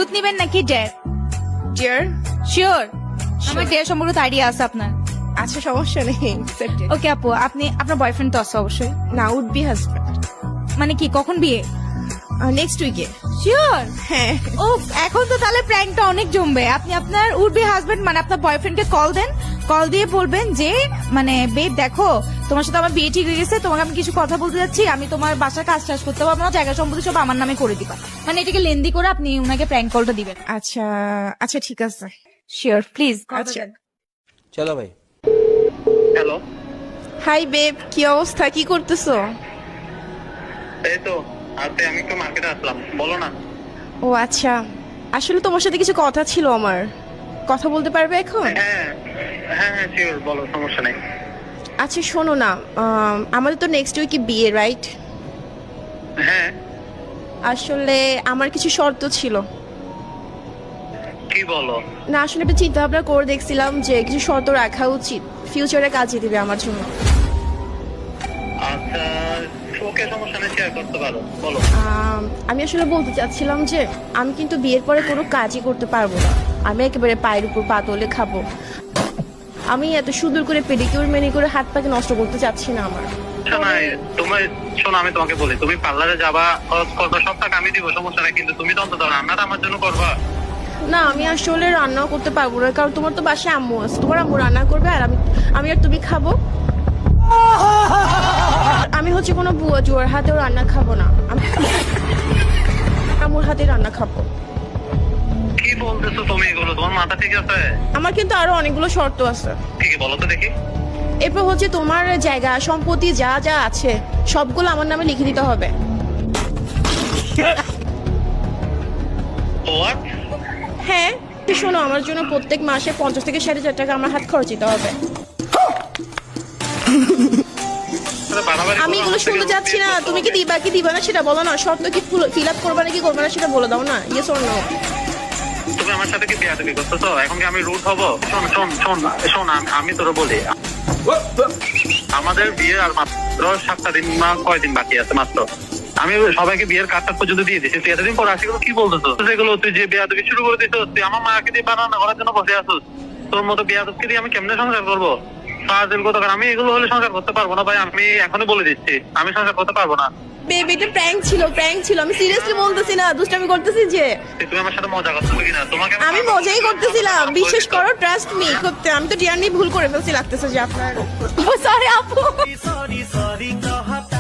Truth নিবেন নাকি dare? Dear sure? আমার ডেয়ার সম্পর্কে তো আইডিয়া আছে আপনার। আচ্ছা সমস্যা নেই accepted. ওকে আপু, আপনি আপনার বয়ফ্রেন্ড তো আছে অবশ্যই, না উড বি হাজবেন্ড মানে কি কখন বিয়ে? নেক্সট উইকে। শিওর? হ্যাঁ ও এখন তো তাহলে প্র্যাঙ্কটা অনেক জমবে। আপনি আপনার উড বি হাজবেন্ড মানে আপনার বয়ফ্রেন্ডকে কল দেন, কল দিয়ে বলবেন যে মানে বেব দেখো তোমার সাথে আমার বিয়ে ঠিক হয়ে গেছে, তোমাকে আমি কিছু কথা বলতে যাচ্ছি, আমি তোমার বাসার কাজ টাজ করতে পারবো না, জায়গা সম্পত্তি সব আমার নামে করে দিবা। মানে এটাকে লেন্দি করে আপনি উনাকে প্র্যাঙ্ক কলটা দিবেন। আচ্ছা আচ্ছা ঠিক আছে। Sure please. আচ্ছা चलो भाई। হ্যালো, হাই বেব, কি অবস্থা, কি করতেছো? এই তো আজকে আমি একটু মার্কেটে আসলাম, বলো না। ও আচ্ছা, আসলে তোমার সাথে কিছু কথা ছিল আমার, কথা বলতে পারবে এখন? হ্যাঁ হ্যাঁ হ্যাঁ শিওর, বলো, সমস্যা নেই। আচ্ছা শোনো না, আমাদের তো নেক্সট উইকে বিয়ে, রাইট? হ্যাঁ, আসলে আমার কিছু শর্ত ছিল। কি বলো? না আসলে একটা চিন্তা ভাবনা করে দেখছিলাম যে কিছু শর্ত রাখা উচিত, ফিউচারে কাজে দিবে আমার জন্য। আচ্ছা ওকে, সমস্যা নেই, শেয়ার করতে পারো, বলো। আমি আসলে বলতে চাচ্ছিলাম যে আমি কিন্তু বিয়ের পরে কোনো কাজই করতে পারবো না, আমি একেবারে পায়ের উপর পা তুলে খাবো। আমি এত সুন্দর করে পেডিকিউর ম্যানিকিউর হাত পাকে নষ্ট করতে চাচ্ছি না আমার। শোনো, তোমার শোনো, আমি তোমাকে বলি, তুমি পার্লারে যাবা, খরচ করবা, সব টাকা আমি দিব, সমস্যা নেই, কিন্তু তুমি তো অন্তত রান্নাটা আমার জন্য করবা। না আমি আসলে রান্নাও করতে পারবো না, কারণ তোমার তো বাসায় আম্মু আছে, তোমার আম্মু রান্না করবে আর আমি আর তুমি খাবো। আমি হচ্ছে কোনো বুয়া জোয়ার হাতেও রান্না খাবো না, আমি আম্মুর হাতে রান্না খাবো। কি বলতেছো তুমি এগুলো? তোমার মাথা ঠিক আছে? আমার কিন্তু আরো অনেকগুলো শর্ত আছে। কি কি বলো তো দেখি। এরপর হচ্ছে তোমার জায়গা সম্পত্তি যা যা আছে সবগুলো আমার নামে লিখে দিতে হবে। What? হ্যাঁ শোনো, আমার জন্য প্রত্যেক মাসে 50 থেকে 60,000 টাকা আমার হাত খরচ দিতে হবে। আরে বাড়াবাড়ি আমি করো, এগুলো আমার শুনতে থেকে চাচ্ছি না, বেশি তুমি কি দিবা কি দিবা না সেটা বলো না, শর্ত কি ফিল আপ করবা নাকি করবা না সেটা বলে দাও না, ইয়েস অর নো। তুমি আমার সাথে কি বেয়াদবি করতেছো? এখন কি আমি রুট হবো? শোন শোন শোন শোন, আমি তোরে বলি, আমাদের বিয়ে আর মাত্র 7টা দিন না কয়দিন বাকি আছে মাত্র। আমি সবাইকে বিয়ের কার্ডটা পর্যন্ত দিয়ে দিচ্ছি, তুই এতদিন পর আসি কি বলতেছো সেগুলো? তুই যে বেয়াদবি শুরু করে দিচ্ছ, তুই আমার মাকে দিয়ে বানানো করার জন্য বসে আসছিস। তোর মতো বেয়াদবকে দিয়ে আমি কেমনে সংসার করবো? সারাদিন কত, আমি এগুলো হলে সংসার করতে পারবো না ভাই, আমি এখনই বলে দিচ্ছি, আমি সংসার করতে পারবো না। বেবি এটা প্র্যাঙ্ক ছিল, আমি সিরিয়াসলি বলতেছি না, দুষ্টামি করতেছি যে। তুমি আমার সাথে মজা করছো কিনা? তোমাকে আমি মজাই করতেছিলাম, বিশ্বাস করো, ট্রাস্ট মি করতে। আমি তো ডিয়ার নিয়ে ভুল করে ফেলছি লাগতেছে যে আপনার। সরি আপু। sorry sorry कहता